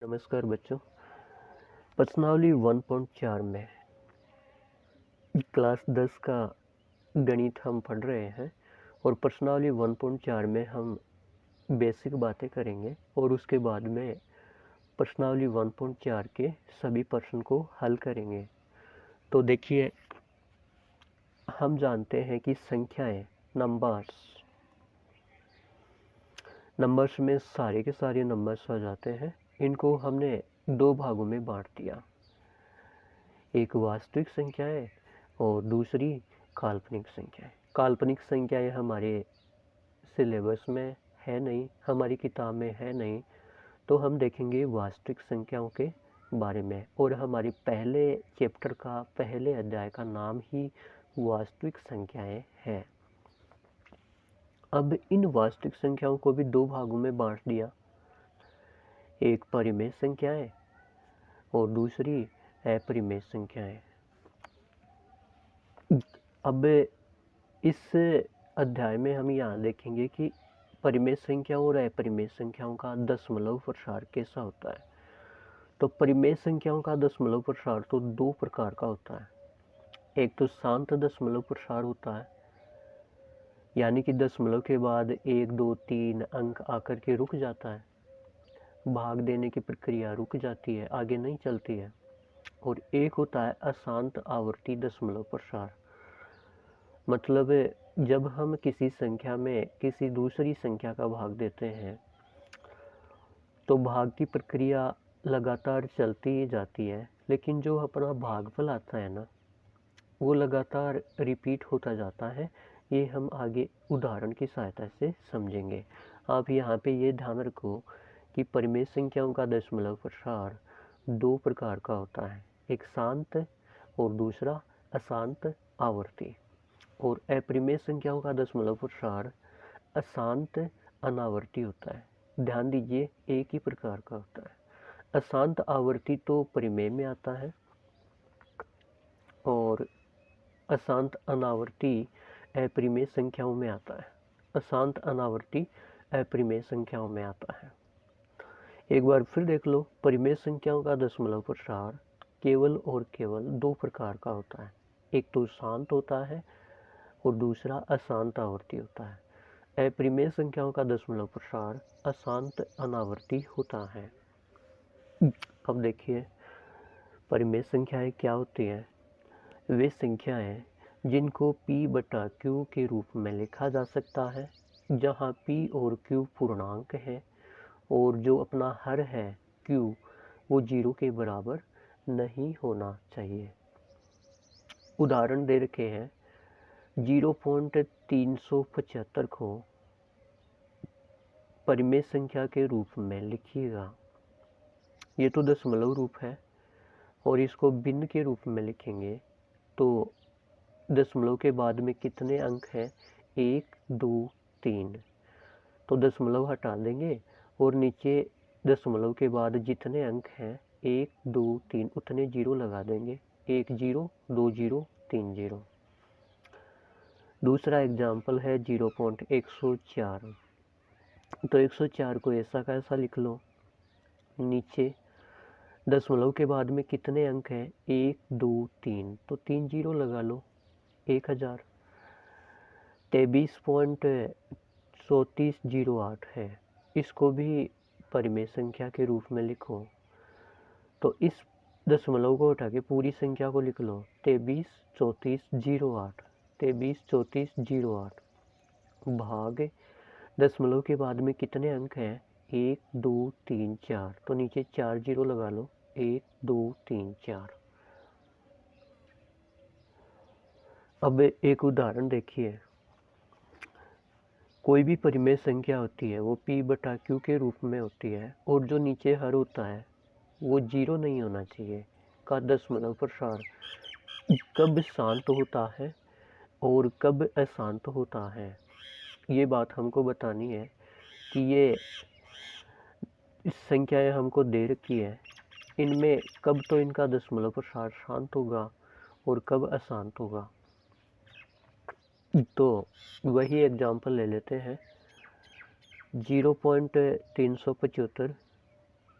नमस्कार बच्चों। प्रश्नावली 1.4 में क्लास 10 का गणित हम पढ़ रहे हैं और प्रश्नावली 1.4 में हम बेसिक बातें करेंगे और उसके बाद में प्रश्नावली 1.4 के सभी प्रश्न को हल करेंगे। तो देखिए, हम जानते हैं कि संख्याएं नंबर्स में सारे के सारे नंबर्स आ जाते हैं। इनको हमने दो भागों में बांट दिया, एक वास्तविक संख्याएं और दूसरी काल्पनिक संख्याएं। काल्पनिक संख्याएं हमारे सिलेबस में है नहीं, हमारी किताब में है नहीं, तो हम देखेंगे वास्तविक संख्याओं के बारे में। और हमारी पहले चैप्टर का पहले अध्याय का नाम ही वास्तविक संख्याएं है। अब इन वास्तविक संख्याओं को भी दो भागों में बांट दिया, एक परिमेय संख्याएं और दूसरी अपरिमेय संख्याएं। अब इस अध्याय में हम यहाँ देखेंगे कि परिमेय संख्याओं और अपरिमेय संख्याओं का दशमलव प्रसार कैसा होता है। तो परिमेय संख्याओं का दशमलव प्रसार तो दो प्रकार का होता है। एक तो शांत दशमलव प्रसार होता है, यानी कि दशमलव के बाद 1, 2, 3 अंक आकर के रुक जाता है, भाग देने की प्रक्रिया रुक जाती है, आगे नहीं चलती है। और एक होता है अशांत आवर्ती दशमलव प्रसार, मतलब जब हम किसी संख्या में किसी दूसरी संख्या का भाग देते हैं तो भाग की प्रक्रिया लगातार चलती ही जाती है, लेकिन जो अपना भागफल आता है ना, वो लगातार रिपीट होता जाता है। ये हम आगे उदाहरण की सहायता से समझेंगे। आप यहाँ पे ये ध्यान रखो कि परिमेय संख्याओं का दशमलव प्रसार दो प्रकार का होता है, एक शांत और दूसरा अशांत आवर्ती। और अपरिमेय संख्याओं का दशमलव प्रसार अशांत अनावर्ती होता है। ध्यान दीजिए, एक ही प्रकार का होता है। अशांत आवर्ती तो परिमेय में आता है और अशांत अनावर्ती अपरिमेय संख्याओं में आता है। अशांत अनावर्ती अपरिमेय संख्याओं में आता है। एक बार फिर देख लो, परिमेय संख्याओं का दशमलव प्रसार केवल और केवल दो प्रकार का होता है, एक तो शांत होता है और दूसरा अशांत आवर्ती होता है। अपरिमेय संख्याओं का दशमलव प्रसार अशांत अनावर्ती होता है। अब देखिए, परिमेय संख्याएं क्या होती हैं। वे संख्याएं जिनको p/q के रूप में लिखा जा सकता है, जहां p और q पूर्णांक है और जो अपना हर है q वो 0 के बराबर नहीं होना चाहिए। उदाहरण दे रखे हैं, 0.375 को परिमेय संख्या के रूप में लिखिएगा। ये तो दशमलव रूप है और इसको भिन्न के रूप में लिखेंगे तो दशमलव के बाद में कितने अंक हैं, 1, 2, 3। तो दशमलव हटा देंगे और नीचे दशमलव के बाद जितने अंक हैं 1, 2, 3 उतने जीरो लगा देंगे, 1 0, 2 0, 3 0। दूसरा एग्जाम्पल है 0.104। तो 104 को ऐसा कैसा लिख लो, नीचे दशमलव के बाद में कितने अंक हैं, 1, 2, 3, तो 3 जीरो लगा लो, 1000। 23.3408 है, इसको भी परिमेय संख्या के रूप में लिखो। तो इस दशमलव को उठा के पूरी संख्या को लिख लो, 233408। 233408 भाग दशमलव के बाद में कितने अंक हैं, 1, 2, 3, 4, तो नीचे 4 जीरो लगा लो, 1, 2, 3, 4। अब एक उदाहरण देखिए, कोई भी परिमेय संख्या होती है वो p/q के रूप में होती है और जो नीचे हर होता है वो 0 नहीं होना चाहिए। का दशमलव प्रसार कब शांत होता है और कब अशांत होता है, ये बात हमको बतानी है कि ये संख्याएं हमको दे रखी है, इनमें कब तो इनका दशमलव प्रसार शांत होगा और कब अशांत होगा। तो वही एग्जाम्पल ले लेते हैं, 0.375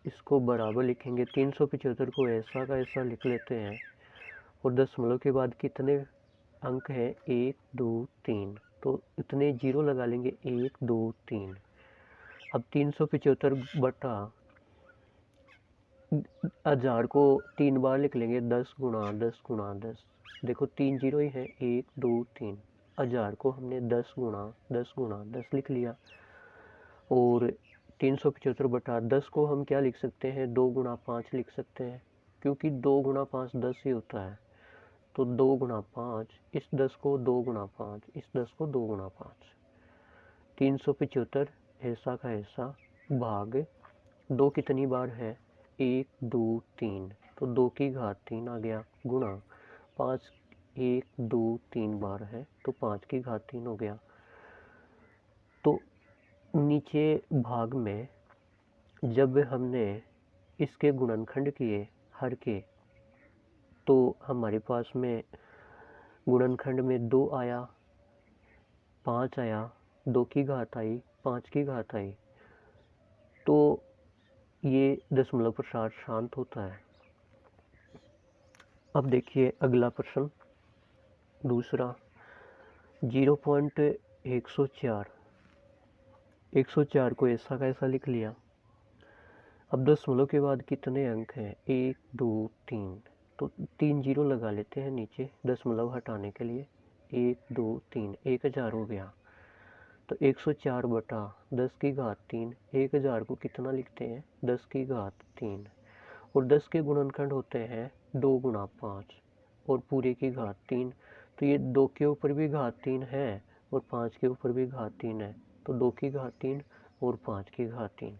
इसको बराबर लिखेंगे, 375 को ऐसा का ऐसा लिख लेते हैं। और दशमलव के बाद कितने अंक हैं, 1 2 3, तो इतने जीरो लगा लेंगे, 1 2 3। अब 375 बटा 1000 को 3 बार लिख लेंगे, 10 गुणा 10 गुणा 10। देखो 3 जीरो ही है, 1 2 3। 1000 को हमने 10 गुणा 10 गुणा 10 लिख लिया। और 375 बटा 10 को हम क्या लिख सकते हैं, 2 गुणा 5 लिख सकते हैं, क्योंकि 2 गुणा 5 10 ही होता है। तो 2 गुणा 5, इस 10 को 2 गुणा 5, इस 10 को 2 गुणा 5। 375 ऐसा का ऐसा भाग 2 कितनी बार है, 1 2 3, तो 2 की घात 3 आ गया, गुणा 5 1 2 3 बार है, तो 5 की घात 3 हो गया। तो नीचे भाग में जब हमने इसके गुणनखंड किए हर के, तो हमारे पास में गुणनखंड में 2 आया, 5 आया, 2 की घात आई, 5 की घात आई। तो ये दशमलव प्रसार शांत होता है। अब देखिए अगला प्रश्न दूसरा, 0.104, 104 को ऐसा का ऐसा लिख लिया। अब दशमलव के बाद कितने अंक हैं, 1 2 3, तो 3 जीरो लगा लेते हैं नीचे दशमलव हटाने के लिए, 1 2 3, 1000 हो गया। तो 104 बटा 10 की घात 3, 1000 को कितना लिखते हैं, 10 की घात 3। और 10 के गुणनखंड होते हैं 2 गुणा 5 और पूरे की घात 3। तो ये 2 के ऊपर भी घात 3 है और 5 के ऊपर भी घात 3 है, तो 2 की घात 3 और 5 की घात 3।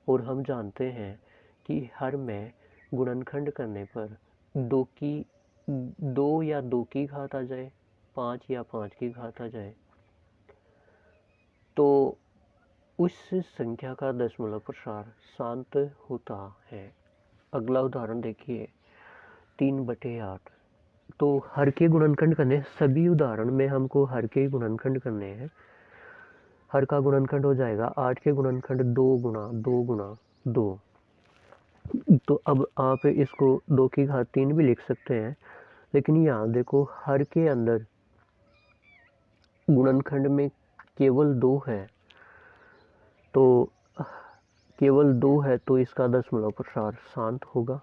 और हम जानते हैं कि हर में गुणनखंड करने पर 2 या 2 की घात आ जाए, 5 या 5 की घात आ जाए, तो उस संख्या का दशमलव प्रसार शांत होता है। अगला उदाहरण देखिए, 3/8। तो हर के गुणनखंड करने, सभी उदाहरण में हमको हर के गुणनखंड करने हैं। हर का गुणनखंड हो जाएगा 8 के गुणनखंड 2 गुणा 2 गुणा 2। तो अब आप इसको 2 की घात 3 भी लिख सकते हैं, लेकिन यहाँ देखो हर के अंदर गुणनखंड में केवल 2 है, तो केवल 2 है, तो इसका दशमलव प्रसार शांत होगा।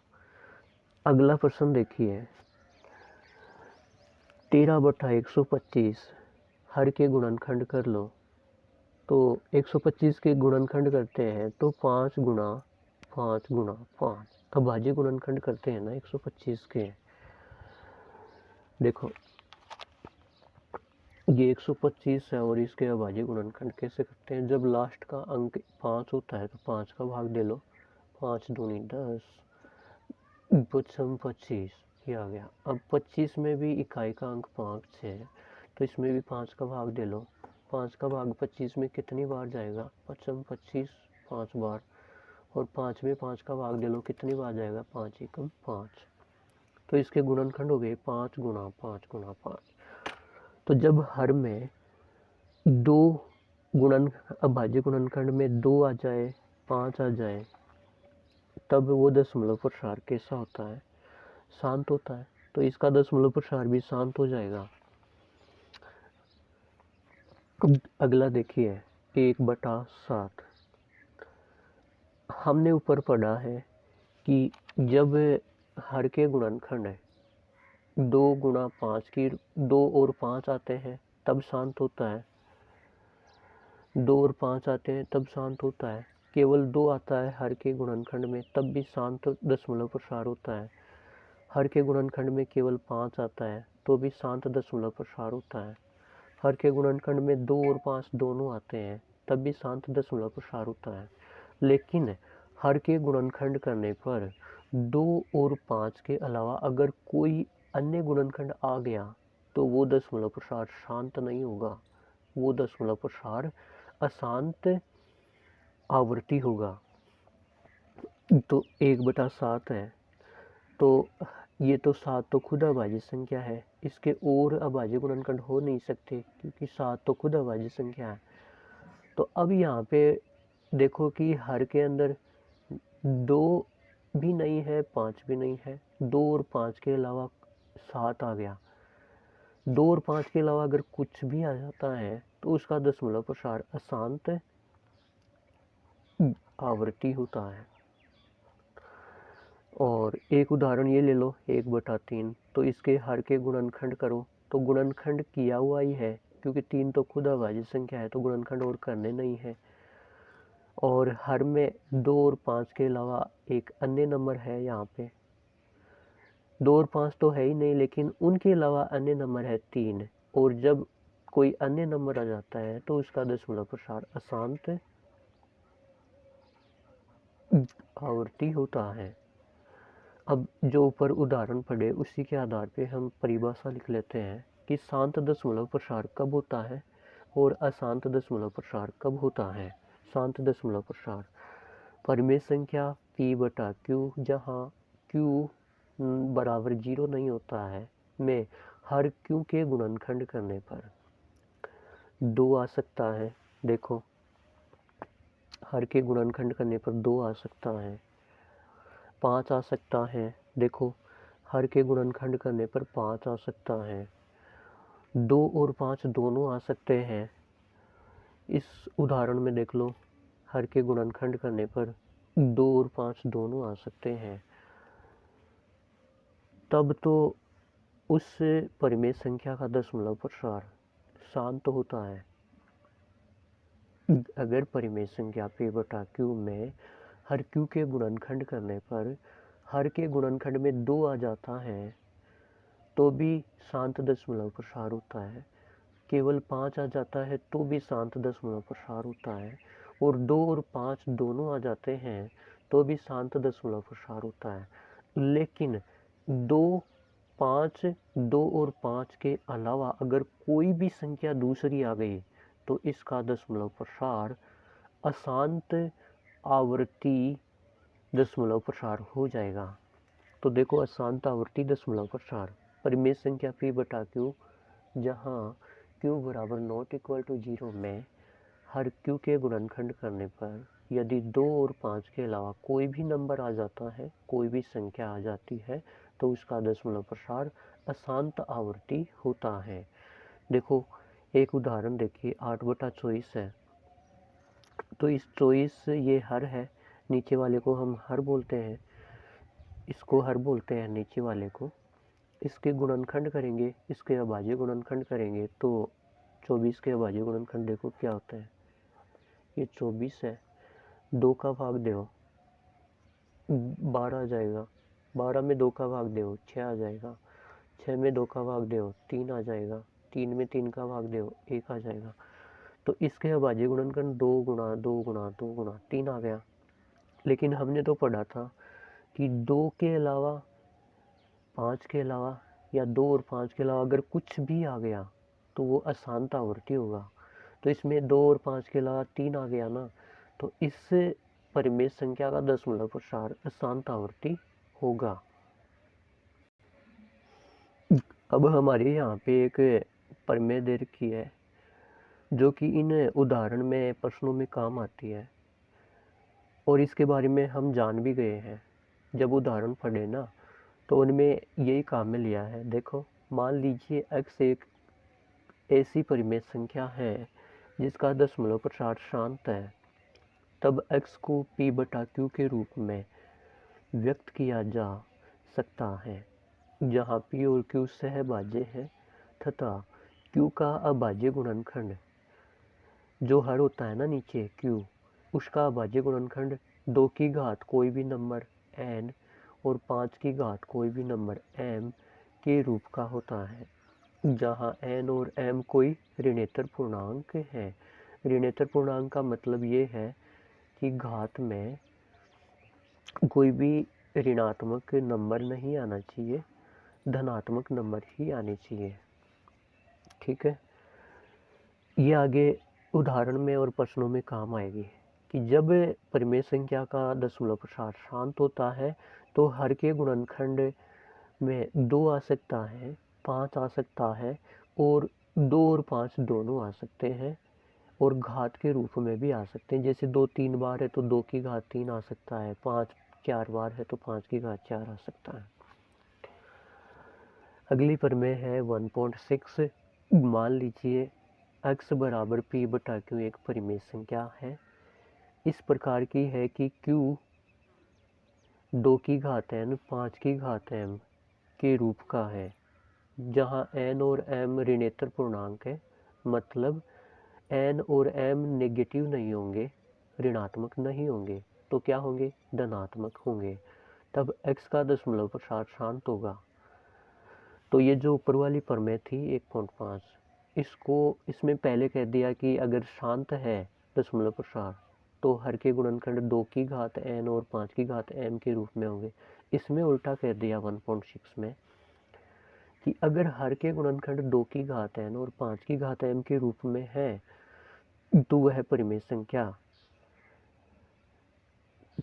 अगला प्रश्न देखिए, 13/125, हर के गुणनखंड कर लो। तो 125 के गुणनखंड करते हैं तो 5 गुणा 5 गुणा 5। अभाज्य गुणनखंड करते हैं ना 125 के। देखो ये 125 है और इसके अभाज्य गुणनखंड कैसे करते हैं, जब लास्ट का अंक 5 होता है तो 5 का भाग दे लो, 5 दूनी 10, बचम 25, ये आ गया। अब 25 में भी इकाई का अंक 5 है, तो इसमें भी 5 का भाग दे लो। 5 का भाग 25 में कितनी बार जाएगा, पचम 25 5 बार। और 5 में 5 का भाग दे लो, कितनी बार जाएगा, 5 एकम 5। तो इसके गुणनखंड हो गए 5 गुणा 5 गुणा 5। तो जब हर में 2 गुणन अभाज्य गुणनखंड में 2 आ जाए, 5 आ जाए, तब वो दशमलव प्रसार कैसा होता है, शांत होता है। तो इसका दशमलव प्रसार भी शांत हो जाएगा। अगला देखिए 1/7। हमने ऊपर पढ़ा है कि जब हर के गुणनखंड 2 गुणा 5 की 2 और 5 आते हैं तब शांत होता है, 2 और 5 आते हैं तब शांत होता है। केवल 2 आता है हर के गुणनखंड में तब भी शांत दशमलव प्रसार होता है। हर के गुणनखंड में केवल 5 आता है तो भी शांत दशमलव प्रसार होता है। हर के गुणनखंड में 2 और 5 दोनों आते हैं तब भी शांत दशमलव प्रसार होता है। लेकिन हर के गुणनखंड करने पर 2 और 5 के अलावा अगर कोई अन्य गुणनखंड आ गया तो वो दशमलव प्रसार शांत नहीं होगा, वो दशमलव प्रसार अशांत आवृत्ति होगा। तो 1/7 है, तो ये तो 7 तो खुद अभाज्य संख्या है, इसके और अभाज्य गुणनखंड हो नहीं सकते क्योंकि 7 तो खुद अभाज्य संख्या है। तो अब यहाँ पे देखो कि हर के अंदर 2 भी नहीं है, 5 भी नहीं है, 2 और 5 के अलावा 7 आ गया। 2 और 5 के अलावा अगर कुछ भी आ जाता है तो उसका दशमलव प्रसार अशांत आवृत्ति होता है। और एक उदाहरण ये ले लो 1/3, तो इसके हर के गुणनखंड करो, तो गुणनखंड किया हुआ ही है क्योंकि 3 तो खुद अभाज्य संख्या है, तो गुणनखंड और करने नहीं है। और हर में 2 और 5 के अलावा एक अन्य नंबर है, यहाँ पे 2 और 5 तो है ही नहीं, लेकिन उनके अलावा अन्य नंबर है 3। और जब कोई अन्य नंबर आ जाता है तो उसका दशमलव प्रसार अशांत आवृत्ति होता है। अब जो ऊपर उदाहरण पढ़े उसी के आधार पे हम परिभाषा लिख लेते हैं कि शांत दशमलव प्रसार कब होता है और अशांत दशमलव प्रसार कब होता है। शांत दशमलव प्रसार परिमेय संख्या p/q जहाँ q बराबर 0 नहीं होता है में हर q के गुणनखंड करने पर 2 आ सकता है। देखो हर के गुणनखंड करने पर 2 आ सकता है, 5 आ सकता है। देखो हर के गुणनखंड करने पर 5 आ सकता है, 2 और 5 दोनों आ सकते हैं। इस उदाहरण में देख लो हर के गुणनखंड करने पर 2 और 5 दोनों आ सकते हैं। तब तो उस परिमेय संख्या का दशमलव प्रसार शांत होता है। अगर परिमेय संख्या p/q में हर q के गुणनखंड करने पर हर के गुणनखंड में 2 आ जाता है तो भी शांत दशमलव प्रसार होता है। केवल 5 आ जाता है तो भी शांत दशमलव प्रसार होता है। और 2 और 5 दोनों आ जाते हैं तो भी शांत दशमलव प्रसार होता है। लेकिन 2, 5, 2 और 5 के अलावा अगर कोई भी संख्या दूसरी आ गई तो इसका दशमलव प्रसार अशांत आवृत्ति दशमलव प्रसार हो जाएगा। तो देखो अशांत आवृत्ति दशमलव प्रसार परिमेय संख्या p/q जहाँ q बराबर नॉट इक्वल टू 0 में हर q के गुणनखंड करने पर यदि 2 और 5 के अलावा कोई भी नंबर आ जाता है, कोई भी संख्या आ जाती है तो उसका दशमलव प्रसार अशांत आवृत्ति होता है। देखो एक उदाहरण देखिए 8/24 है, तो इस 24 ये हर है, नीचे वाले को हम हर बोलते हैं, इसको हर बोलते हैं नीचे वाले को। इसके गुणनखंड करेंगे, इसके अभाज्य गुणनखंड करेंगे तो 24 के अभाज्य गुणनखंड देखो क्या होता है, ये 24 है, 2 का भाग दो 12 आ जाएगा, 12 में 2 का भाग दो 6 आ जाएगा, 6 में 2 का भाग दो 3 आ जाएगा, 3 में 3 का भाग दो 1 आ जाएगा। तो इसके अभाज्य गुणनखंड 2 गुणा 2 गुणा 2 गुणा 3 आ गया। लेकिन हमने तो पढ़ा था कि 2 के अलावा 5 के अलावा या 2 और 5 के अलावा अगर कुछ भी आ गया तो वो अशांत आवृत्ति होगा। तो इसमें 2 और 5 के अलावा 3 आ गया ना, तो इस परिमेय संख्या का दशमलव प्रसार अशांत आवृत्ति होगा। अब हमारे यहाँ पे एक परिमेय दे रखी है जो कि इन उदाहरण में प्रश्नों में काम आती है और इसके बारे में हम जान भी गए हैं जब उदाहरण पढ़े ना, तो उनमें यही काम में लिया है। देखो मान लीजिए x एक ऐसी परिमेय संख्या है जिसका दशमलव प्रसार शांत है, तब x को p/q के रूप में व्यक्त किया जा सकता है जहाँ p और q सहभाज्य है तथा q का अभाज्य गुणनखंड जो हर होता है ना नीचे q, उसका अभाज्य गुणनखंड 2 की घात कोई भी नंबर n और 5 की घात कोई भी नंबर m के रूप का होता है, जहाँ n और m कोई ऋणेतर पूर्णांक है। ऋणेतर पूर्णांक का मतलब ये है कि घात में कोई भी ऋणात्मक नंबर नहीं आना चाहिए, धनात्मक नंबर ही आने चाहिए। ठीक है, ये आगे उदाहरण में और प्रश्नों में काम आएगी कि जब परिमेय संख्या का दशमलव प्रसार शांत होता है तो हर के गुणनखंड में 2 आ सकता है, 5 आ सकता है और 2 और 5 दोनों आ सकते हैं। और घात के रूप में भी आ सकते हैं। जैसे 2 3 बार है तो 2 की घात 3 आ सकता है, 5 4 बार है तो 5 की घात 4 आ सकता है। अगली प्रमेय है 1.6। मान लीजिए x बराबर p बटा q एक परिमेय संख्या है। इस प्रकार की है कि q 2 की घात n 5 की घात m के रूप का है, जहाँ n और m ऋणेतर पूर्णांक है, मतलब n और m नेगेटिव नहीं होंगे, ऋणात्मक नहीं होंगे, तो क्या होंगे, धनात्मक होंगे। तब x का दशमलव प्रसार शांत होगा। तो ये जो ऊपर वाली प्रमेय थी 1.5, इसमें पहले कह दिया कि अगर शांत है दशमलव प्रसार तो हर के गुणनखंड 2 की घात n और 5 की घात m के रूप में होंगे। इसमें उल्टा कह दिया 1.6 में कि अगर हर के गुणनखंड 2 की घात n और 5 की घात m के रूप में है तो वह परिमेय संख्या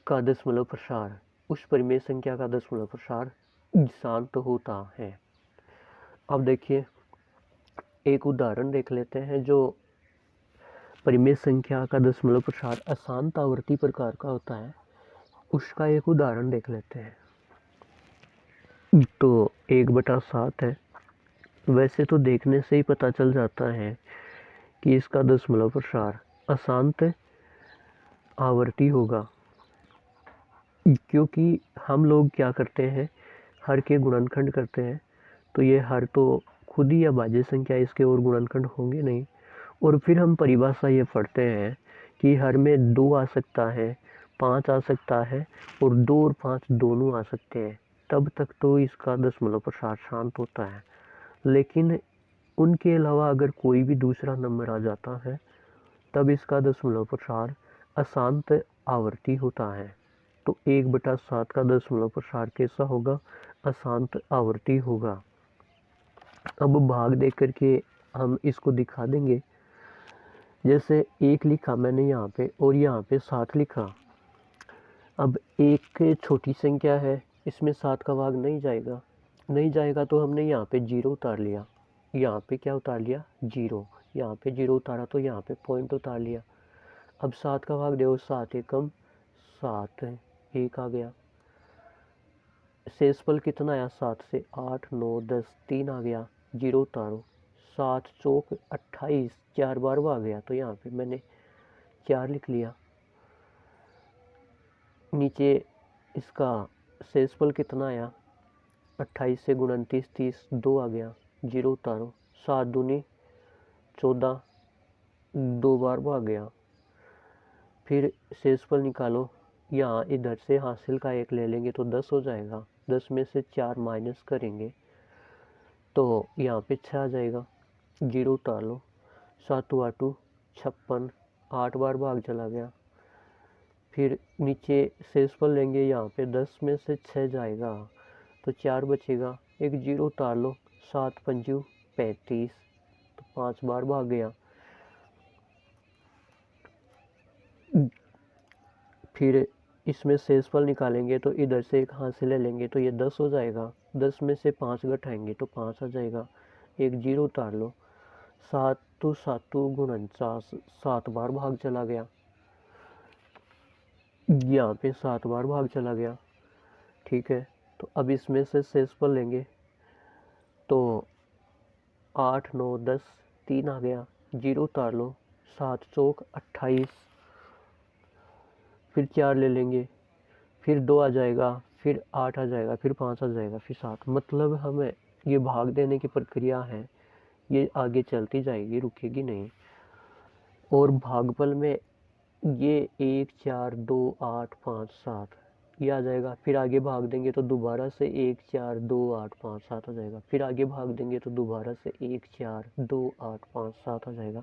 का दशमलव प्रसार, उस परिमेय संख्या का दशमलव प्रसार शांत होता है। अब देखिए एक उदाहरण देख लेते हैं जो परिमेय संख्या का दशमलव प्रसार अशांत आवर्ती प्रकार का होता है, उसका एक उदाहरण देख लेते हैं। तो 1/7 है। वैसे तो देखने से ही पता चल जाता है कि इसका दशमलव प्रसार अशांत आवर्ती होगा, क्योंकि हम लोग क्या करते हैं, हर के गुणनखंड करते हैं, तो ये हर तो खुद ही अभाज्य संख्या, इसके और गुणनखंड होंगे नहीं। और फिर हम परिभाषा ये पढ़ते हैं कि हर में 2 आ सकता है, 5 आ सकता है और 2 और 5 दोनों आ सकते हैं, तब तक तो इसका दशमलव प्रसार शांत होता है। लेकिन उनके अलावा अगर कोई भी दूसरा नंबर आ जाता है तब इसका दशमलव प्रसार अशांत आवर्ती होता है। तो 1/7 का दशमलव प्रसार कैसा होगा, अशांत आवर्ती होगा। अब भाग देख करके हम इसको दिखा देंगे। जैसे 1 लिखा मैंने यहाँ पे और यहाँ पे 7 लिखा। अब एक छोटी संख्या है, इसमें 7 का भाग नहीं जाएगा तो हमने यहाँ पे 0 उतार लिया। यहाँ पे क्या उतार लिया, 0। यहाँ पे 0 उतारा तो यहाँ पे पॉइंट उतार लिया। अब 7 का भाग देखो, 7 एकम 7 है, 1 आ गया। शेषफल कितना आया, 7 से 8 9 10 3 आ गया, 0 उतारो, 7 चौक 28, 4 बार वो आ गया तो यहाँ पे मैंने 4 लिख लिया। नीचे इसका शेषफल कितना आया, 28 से 29 30, 2 आ गया, 0 उतारो, 7 दूनी 14, 2 बार वो आ गया। फिर शेषफल निकालो, यहाँ इधर से हासिल का 1 ले लेंगे तो 10 हो जाएगा, 10 में से 4 माइनस करेंगे तो यहाँ पे 6 आ जाएगा, 0 उतार लो, 7 8 56, 8 बार भाग चला गया। फिर नीचे शेषफल लेंगे, यहाँ पे 10 में से 6 जाएगा तो 4 बचेगा, एक 0 उतार लो, 7 5 35, तो 5 बार भाग गया। फिर इसमें शेषफल निकालेंगे तो इधर से एक हाथ से ले लेंगे तो ये 10 हो जाएगा, 10 में से 5 घटाएंगे तो 5 आ जाएगा, एक 0 उतार लो, 7 7 49, 7 बार भाग चला गया, यहाँ पे 7 बार भाग चला गया। ठीक है, तो अब इसमें से शेषफल लेंगे तो 8 9 10, 3 आ गया, 0 उतार लो, 7 चौक 28, फिर 4 ले लेंगे, फिर 2 आ जाएगा, फिर 8 आ जाएगा, फिर 5 आ जाएगा, फिर 7। मतलब हमें ये भाग देने की प्रक्रिया है, ये आगे चलती जाएगी, रुकेगी नहीं। और भागफल में ये 1 4 2 8 5 7 ये आ जाएगा। फिर आगे भाग देंगे तो दोबारा से 1 4 2 8 5 7 आ जाएगा। फिर आगे भाग देंगे तो दोबारा से 1 4 2 8 5 7 आ जाएगा।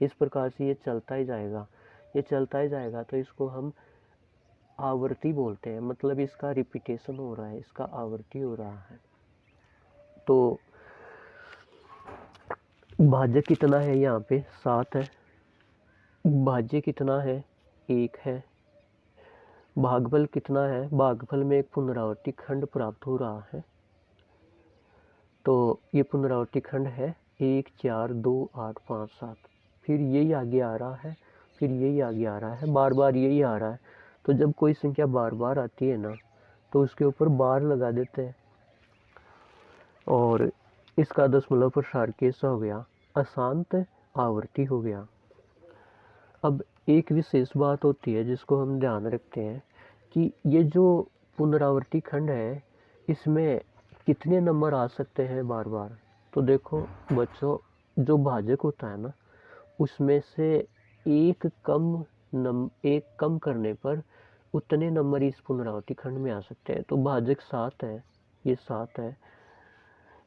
इस प्रकार से ये चलता ही जाएगा, ये चलता ही जाएगा। तो इसको हम आवर्ती बोलते हैं, मतलब इसका रिपीटेशन हो रहा है, इसका आवर्ती हो रहा है। तो भाज्य कितना है, यहाँ पे 7 है, भाज्य कितना है, 1 है। भागफल कितना है, भागफल में एक पुनरावर्ती खंड प्राप्त हो रहा है, तो ये पुनरावर्ती खंड है 1 4 2 8 5 7। फिर यही आगे आ रहा है, फिर यही आगे आ रहा है, बार बार यही आ रहा है। तो जब कोई संख्या बार बार आती है ना, तो उसके ऊपर बार लगा देते हैं, और इसका दशमलव प्रसार कैसा हो गया? अशांत आवर्ती हो गया। अब एक विशेष बात होती है जिसको हम ध्यान रखते हैं कि ये जो पुनरावर्ती खंड है, इसमें कितने नंबर आ सकते हैं बार बार? तो देखो बच्चों, जो भाजक होता है ना, उसमें से एक कम करने पर उतने नंबर इस पुनरावर्ती खंड में आ सकते हैं। तो भाजक 7 है, ये 7 है,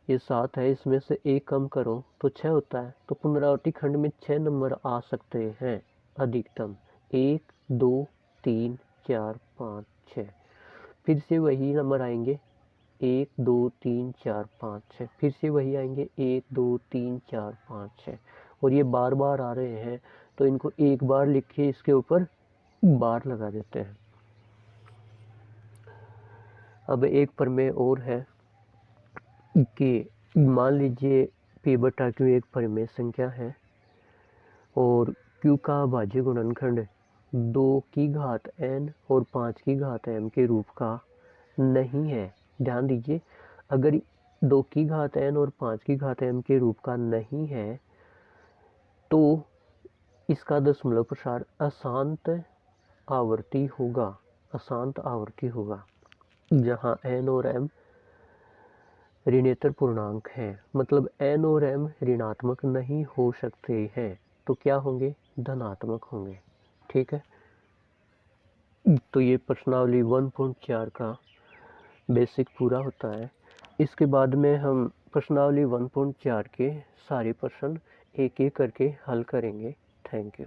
ये 7 है, इसमें से एक कम करो तो 6 होता है। तो पुनरावर्ती खंड में 6 नंबर आ सकते हैं अधिकतम, 1 2 3 4 5 6। फिर से वही नंबर आएंगे, 1 2 3 4 5 6, फिर से वही आएंगे 1 2 3 4 5 6, और ये बार बार आ रहे हैं, तो इनको एक बार लिख के इसके ऊपर बार लगा देते हैं। अब एक प्रमेय और है कि मान लीजिए p बटा q एक परिमेय संख्या है और q का भाज्य गुणनखंड 2 की घात n और 5 की घात m के रूप का नहीं है। ध्यान दीजिए, अगर 2 की घात n और 5 की घात m के रूप का नहीं है तो इसका दशमलव प्रसार अशांत आवर्ती होगा, अशांत आवर्ती होगा, जहाँ n और m ऋणेतर पूर्णांक हैं। मतलब n और m ऋणात्मक नहीं हो सकते हैं, तो क्या होंगे? धनात्मक होंगे। ठीक है, तो ये प्रश्नावली 1.4 का बेसिक पूरा होता है। इसके बाद में हम प्रश्नावली 1.4 के सारे प्रश्न एक एक करके हल करेंगे। Thank you.